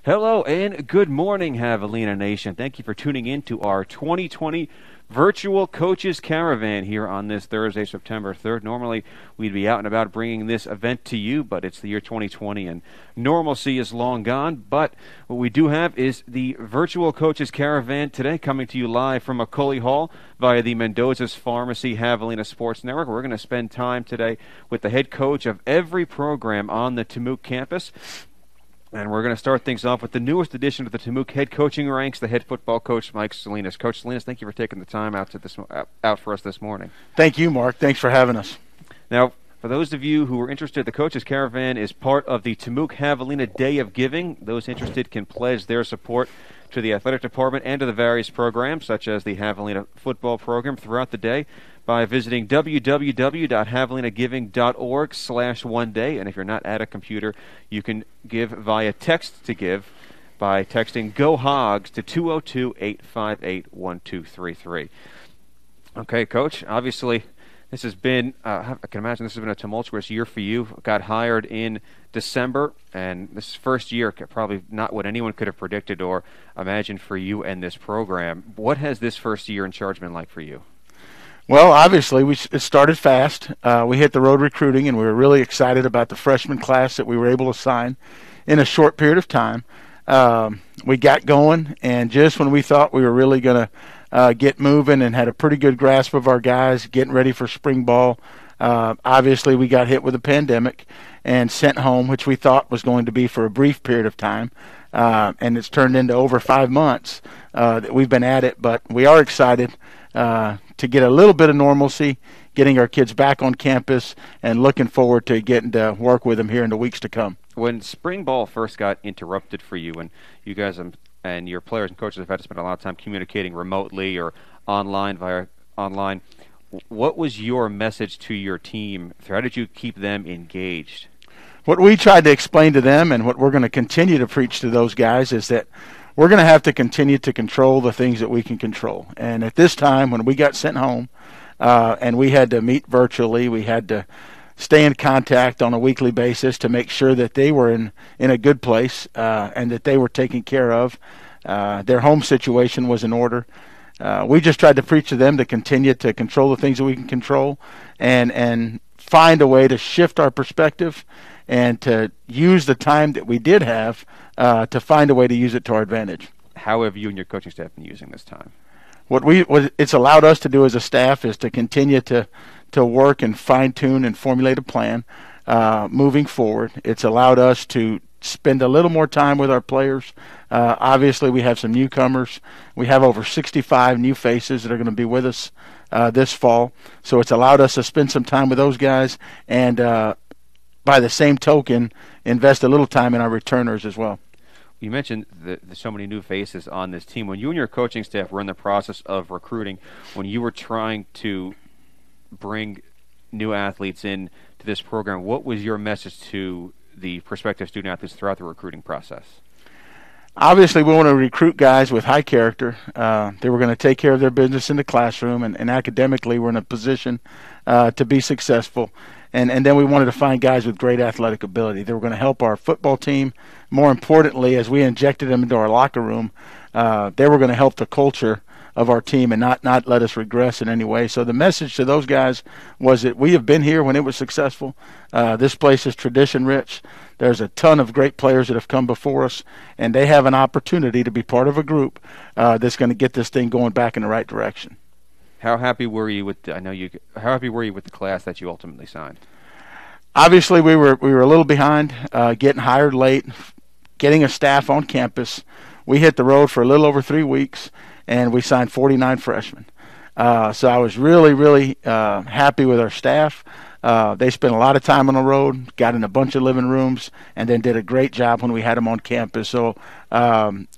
Hello and good morning, Javelina Nation. Thank you for tuning in to our 2020 Virtual Coaches Caravan here on this Thursday, September 3rd. Normally, we'd be out and about bringing this event to you, but it's the year 2020 and normalcy is long gone. But what we do have is the Virtual Coaches Caravan today, coming to you live from McCully Hall via the Mendoza's Pharmacy Javelina Sports Network. We're going to spend time today with the head coach of every program on the Temuque campus. And we're going to start things off with the newest addition to the Temuque head coaching ranks, the head football coach, Mike Salinas. Coach Salinas, thank you for taking the time out for us this morning. Thank you, Mark. Thanks for having us. Now, for those of you who are interested, the Coaches Caravan is part of the Temuque Javelina Day of Giving. Those interested can pledge their support to the athletic department and to the various programs, such as the Javelina football program, throughout the day by visiting www.javelinagiving.org/oneday. And if you're not at a computer, you can give via text to give by texting Go Hogs to 202-858-1233. Okay, Coach, obviously this has been, I can imagine this has been a tumultuous year for you. Got hired in December, and this first year probably not what anyone could have predicted or imagined for you and this program. What has this first year in charge been like for you? Well, obviously, it started fast. We hit the road recruiting, and we were really excited about the freshman class that we were able to sign in a short period of time. We got going, and just when we thought we were really going to get moving and had a pretty good grasp of our guys, getting ready for spring ball, obviously we got hit with a pandemic and sent home, which we thought was going to be for a brief period of time. And it's turned into over 5 months that we've been at it, but we are excited to get a little bit of normalcy, getting our kids back on campus, and looking forward to getting to work with them here in the weeks to come. When spring ball first got interrupted for you, and you guys and your players and coaches have had to spend a lot of time communicating remotely or online, what was your message to your team? How did you keep them engaged? What we tried to explain to them, and what we're going to continue to preach to those guys, is that we're going to have to continue to control the things that we can control. And at this time, when we got sent home and we had to meet virtually, we had to stay in contact on a weekly basis to make sure that they were in a good place and that they were taken care of. Their home situation was in order. We just tried to preach to them to continue to control the things that we can control and find a way to shift our perspective and to use the time that we did have to find a way to use it to our advantage. How have you and your coaching staff been using this time? What it's allowed us to do as a staff is to continue to work and fine-tune and formulate a plan moving forward. It's allowed us to spend a little more time with our players. Obviously, we have some newcomers. We have over 65 new faces that are going to be with us this fall. So it's allowed us to spend some time with those guys and, by the same token, invest a little time in our returners as well. You mentioned so many new faces on this team. When you and your coaching staff were in the process of recruiting, when you were trying to bring new athletes in to this program, what was your message to the prospective student athletes throughout the recruiting process? Obviously, we want to recruit guys with high character. They were going to take care of their business in the classroom, and academically we're in a position to be successful. And then we wanted to find guys with great athletic ability. They were going to help our football team. More importantly, as we injected them into our locker room, they were going to help the culture of our team and not let us regress in any way. So the message to those guys was that we have been here when it was successful. This place is tradition rich. There's a ton of great players that have come before us, and they have an opportunity to be part of a group that's going to get this thing going back in the right direction. How happy were you with how happy were you with the class that you ultimately signed? Obviously, we were a little behind, getting hired late, getting a staff on campus. We hit the road for a little over 3 weeks, and we signed 49 freshmen. So I was really happy with our staff. They spent a lot of time on the road, got in a bunch of living rooms, and then did a great job when we had them on campus. So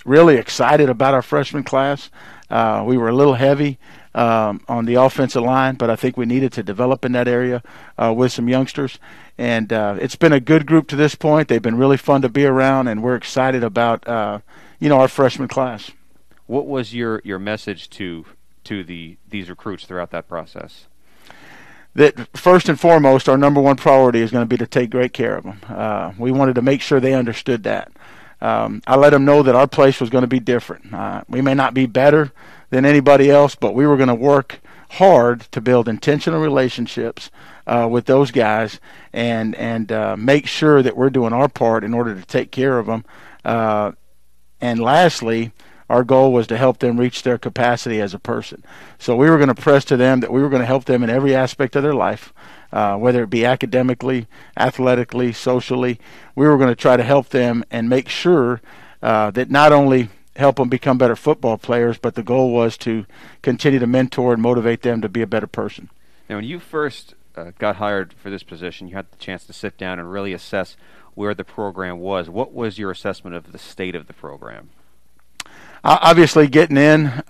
really excited about our freshman class. We were a little heavy on the offensive line, but I think we needed to develop in that area with some youngsters. And it's been a good group to this point. They've been really fun to be around, and we're excited about our freshman class. What was your message to these recruits throughout that process? That first and foremost, our number one priority is going to be to take great care of them. We wanted to make sure they understood that. I let them know that our place was going to be different. We may not be better than anybody else, but we were going to work hard to build intentional relationships with those guys and make sure that we're doing our part in order to take care of them. And lastly, our goal was to help them reach their capacity as a person. So we were going to press to them that we were going to help them in every aspect of their life, whether it be academically, athletically, socially. We were going to try to help them and make sure that not only help them become better football players, but the goal was to continue to mentor and motivate them to be a better person. Now, when you first got hired for this position, you had the chance to sit down and really assess where the program was. What was your assessment of the state of the program? Obviously, getting in,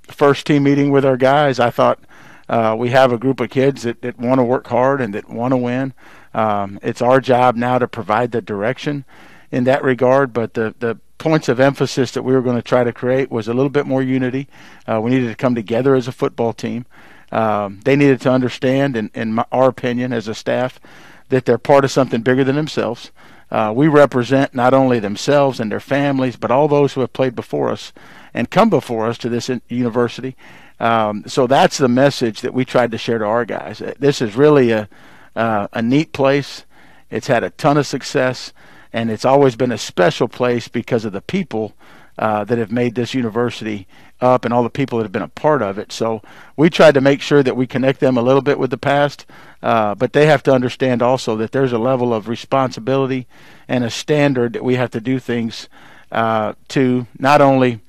first team meeting with our guys, I thought we have a group of kids that want to work hard and that want to win. It's our job now to provide the direction in that regard, but the points of emphasis that we were going to try to create was a little bit more unity. We needed to come together as a football team. They needed to understand, in our opinion as a staff, that they're part of something bigger than themselves. We represent not only themselves and their families, but all those who have played before us and come before us to this university. So that's the message that we tried to share to our guys. This is really a neat place. It's had a ton of success, and it's always been a special place because of the people that have made this university up and all the people that have been a part of it. So we tried to make sure that we connect them a little bit with the past, but they have to understand also that there's a level of responsibility and a standard that we have to do things to, not only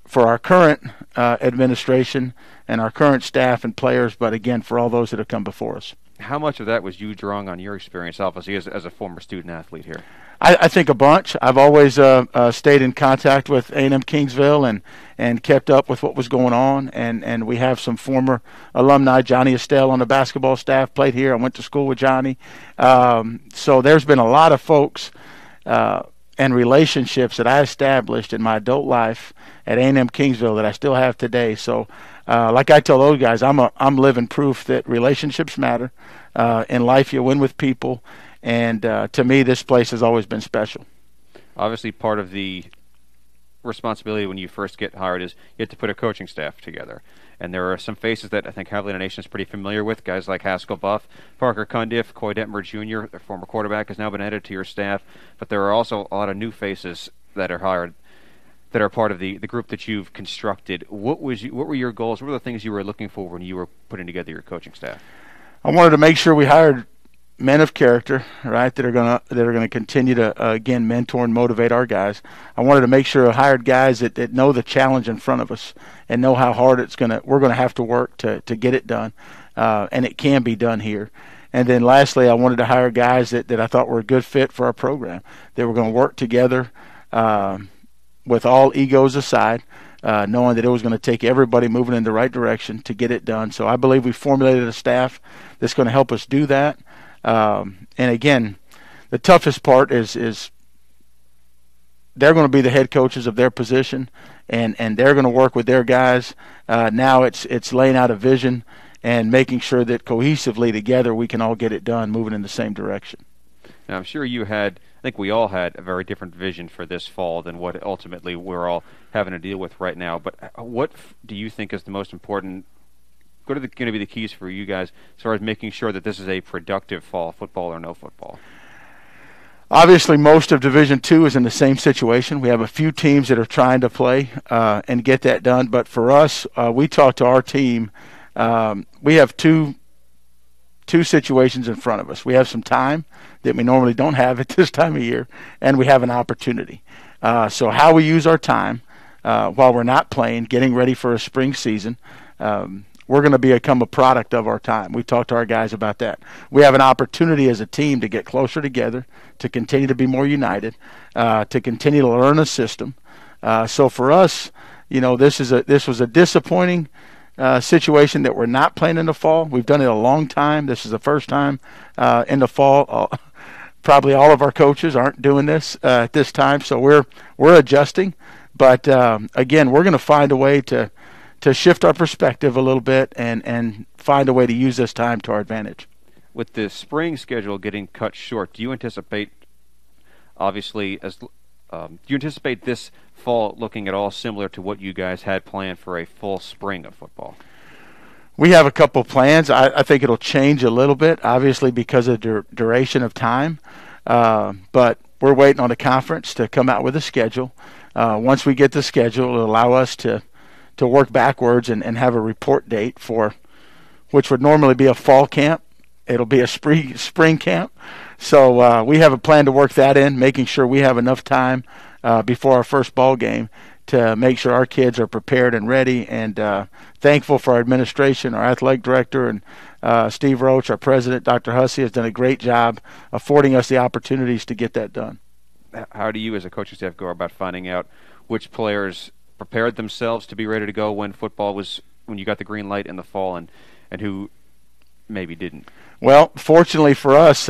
for our current administration and our current staff and players, but again for all those that have come before us. How much of that was you drawing on your experience, obviously, as a former student athlete here? I think a bunch. I've always stayed in contact with A&M Kingsville and kept up with what was going on. And we have some former alumni. Johnny Estelle on the basketball staff played here. I went to school with Johnny. So there's been a lot of folks and relationships that I established in my adult life at A&M Kingsville that I still have today. So like I tell those guys, I'm living proof that relationships matter. In life, you win with people. And to me, this place has always been special. Obviously, part of the responsibility when you first get hired is you have to put a coaching staff together. And there are some faces that I think Javelina Nation is pretty familiar with, guys like Haskell Buff, Parker Cundiff, Coy Detmer Jr., their former quarterback, has now been added to your staff. But there are also a lot of new faces that are hired that are part of the group that you've constructed. What were your goals? What were the things you were looking for when you were putting together your coaching staff? I wanted to make sure we hired men of character, right, that are gonna continue to again mentor and motivate our guys. I wanted to make sure I hired guys that know the challenge in front of us and know how hard we're gonna have to work to get it done, and it can be done here. And then lastly, I wanted to hire guys that I thought were a good fit for our program. They were going to work together with all egos aside, knowing that it was going to take everybody moving in the right direction to get it done. So I believe we formulated a staff that's going to help us do that. And again, the toughest part is they're going to be the head coaches of their position, and they're going to work with their guys. Now it's laying out a vision and making sure that cohesively together we can all get it done, moving in the same direction. Now, I'm sure I think we all had a very different vision for this fall than what ultimately we're all having to deal with right now. But what do you think is the most important? What are going to be the keys for you guys as far as making sure that this is a productive fall, football or no football? Obviously, most of Division II is in the same situation. We have a few teams that are trying to play and get that done. But for us, we talked to our team. We have two situations in front of us. We have some time that we normally don't have at this time of year, and we have an opportunity. So how we use our time while we're not playing, getting ready for a spring season, we're going to become a product of our time. We talked to our guys about that. We have an opportunity as a team to get closer together, to continue to be more united, to continue to learn a system. So for us, this was a disappointing situation that we're not playing in the fall. We've done it a long time. This is the first time in the fall. Probably all of our coaches aren't doing this at this time, so we're adjusting. But again, we're going to find a way to shift our perspective a little bit and find a way to use this time to our advantage. With the spring schedule getting cut short, do you anticipate, obviously, as Do you anticipate this fall looking at all similar to what you guys had planned for a full spring of football? We have a couple plans. I think it'll change a little bit, obviously because of duration of time. But we're waiting on the conference to come out with a schedule. Once we get the schedule, it'll allow us to work backwards and have a report date for which would normally be a fall camp. It'll be a spring camp. So we have a plan to work that in, making sure we have enough time before our first ball game to make sure our kids are prepared and ready, and thankful for our administration, our athletic director, and Steve Roach, our president, Dr. Hussey, has done a great job affording us the opportunities to get that done. How do you as a coaching staff go about finding out which players prepared themselves to be ready to go when you got the green light in the fall, and who maybe didn't? Well, fortunately for us,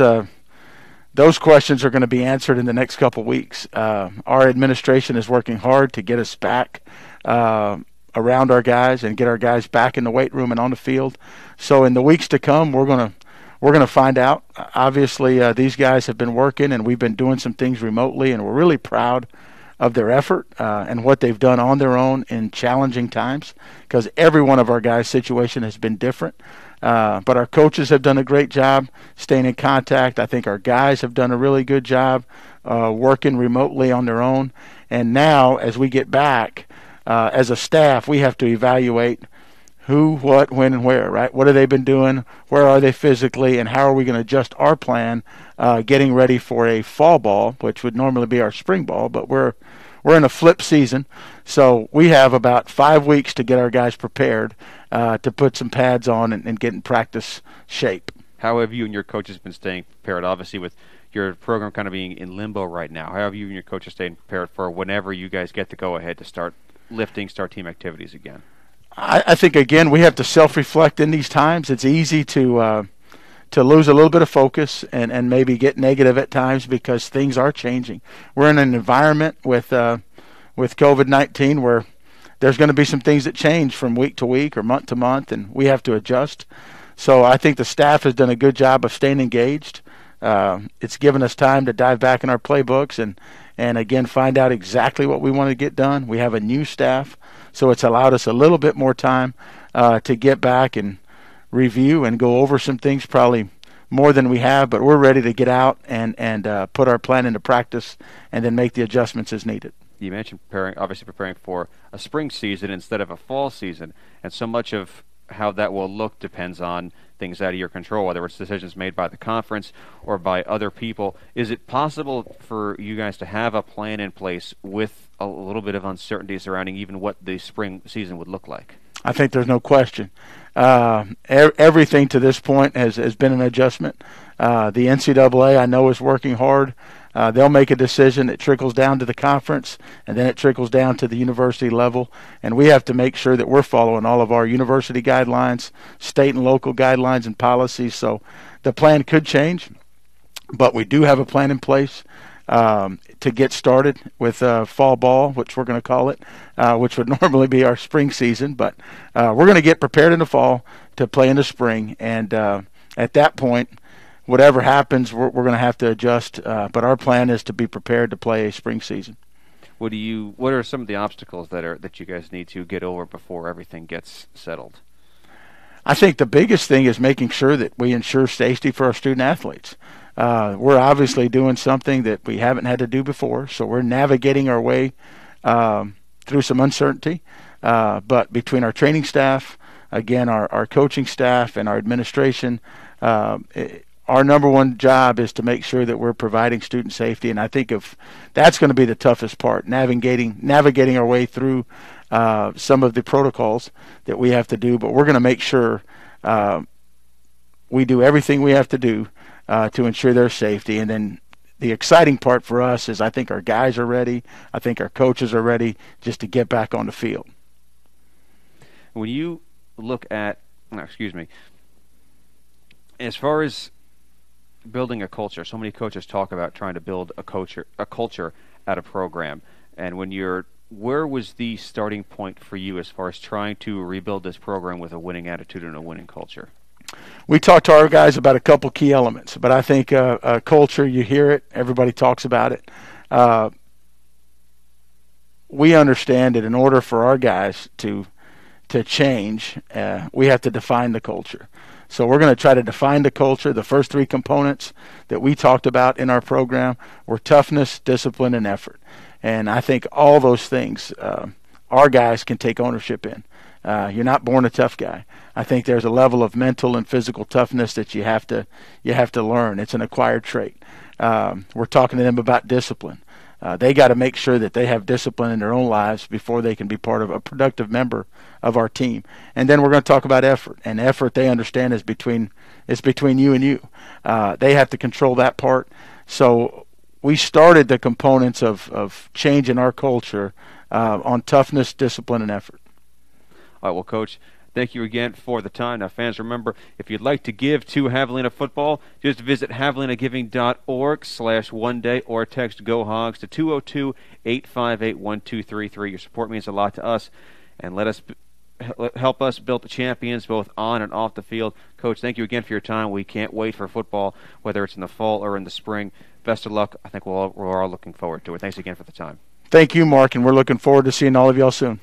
those questions are going to be answered in the next couple weeks. Our administration is working hard to get us back around our guys and get our guys back in the weight room and on the field. So in the weeks to come, we're going to find out. Obviously, these guys have been working, and we've been doing some things remotely, and we're really proud of their effort and what they've done on their own in challenging times, because every one of our guys' situation has been different. But our coaches have done a great job staying in contact. I think our guys have done a really good job working remotely on their own. And now, as we get back, as a staff, we have to evaluate who, what, when, and where, right? What have they been doing? Where are they physically? And how are we going to adjust our plan getting ready for a fall ball, which would normally be our spring ball, but we're in a flip season. So we have about 5 weeks to get our guys prepared to put some pads on and get in practice shape. How have you and your coaches been staying prepared? Obviously, with your program kind of being in limbo right now, how have you and your coaches staying prepared for whenever you guys get to go ahead to start start team activities again? I think, again, we have to self-reflect in these times. It's easy to lose a little bit of focus and maybe get negative at times because things are changing. We're in an environment with COVID-19 where there's going to be some things that change from week to week or month to month, and we have to adjust. So I think the staff has done a good job of staying engaged. It's given us time to dive back in our playbooks and again, find out exactly what we want to get done. We have a new staff, so it's allowed us a little bit more time to get back and review and go over some things, probably more than we have, but we're ready to get out and put our plan into practice and then make the adjustments as needed. You mentioned preparing for a spring season instead of a fall season, and so much of how that will look depends on things out of your control, whether it's decisions made by the conference or by other people. Is it possible for you guys to have a plan in place with a little bit of uncertainty surrounding even what the spring season would look like? I think there's no question. Everything to this point has been an adjustment. The NCAA, I know, is working hard. They'll make a decision that trickles down to the conference, and then it trickles down to the university level. And we have to make sure that we're following all of our university guidelines, state and local guidelines and policies. So the plan could change, but we do have a plan in place to get started with fall ball, which we're going to call it, which would normally be our spring season. But we're going to get prepared in the fall to play in the spring. And at that point, whatever happens, we're going to have to adjust. But our plan is to be prepared to play a spring season. What are some of the obstacles that you guys need to get over before everything gets settled? I think the biggest thing is making sure that we ensure safety for our student athletes. We're obviously doing something that we haven't had to do before, so we're navigating our way through some uncertainty. But between our training staff, again, our coaching staff, and our administration, our number one job is to make sure that we're providing student safety, and I think that's going to be the toughest part, navigating our way through some of the protocols that we have to do. But we're going to make sure we do everything we have to do to ensure their safety. And then the exciting part for us is I think our guys are ready. I think our coaches are ready just to get back on the field. When you look at, as far as building a culture, so many coaches talk about trying to build a culture at a program. And where was the starting point for you as far as trying to rebuild this program with a winning attitude and a winning culture? We talked to our guys about a couple key elements, but I think culture, you hear it, everybody talks about it. we understand that in order for our guys to change, we have to define the culture. So we're going to try to define the culture. The first three components that we talked about in our program were toughness, discipline, and effort. And I think all those things our guys can take ownership in. You're not born a tough guy. I think there's a level of mental and physical toughness that you have to learn. It's an acquired trait. We're talking to them about discipline. They got to make sure that they have discipline in their own lives before they can be part of a productive member of our team. And then we're going to talk about effort. And effort, they understand, is between you and you. They have to control that part. So we started the components of change in our culture on toughness, discipline, and effort. All right, well, Coach, thank you again for the time. Now, fans, remember, if you'd like to give to Javelina football, just visit javelinagiving.org/oneday or text Go Hogs to 202-858-1233. Your support means a lot to us, and help us build the champions both on and off the field. Coach, thank you again for your time. We can't wait for football, whether it's in the fall or in the spring. Best of luck. I think we're all looking forward to it. Thanks again for the time. Thank you, Mark, and we're looking forward to seeing all of y'all soon.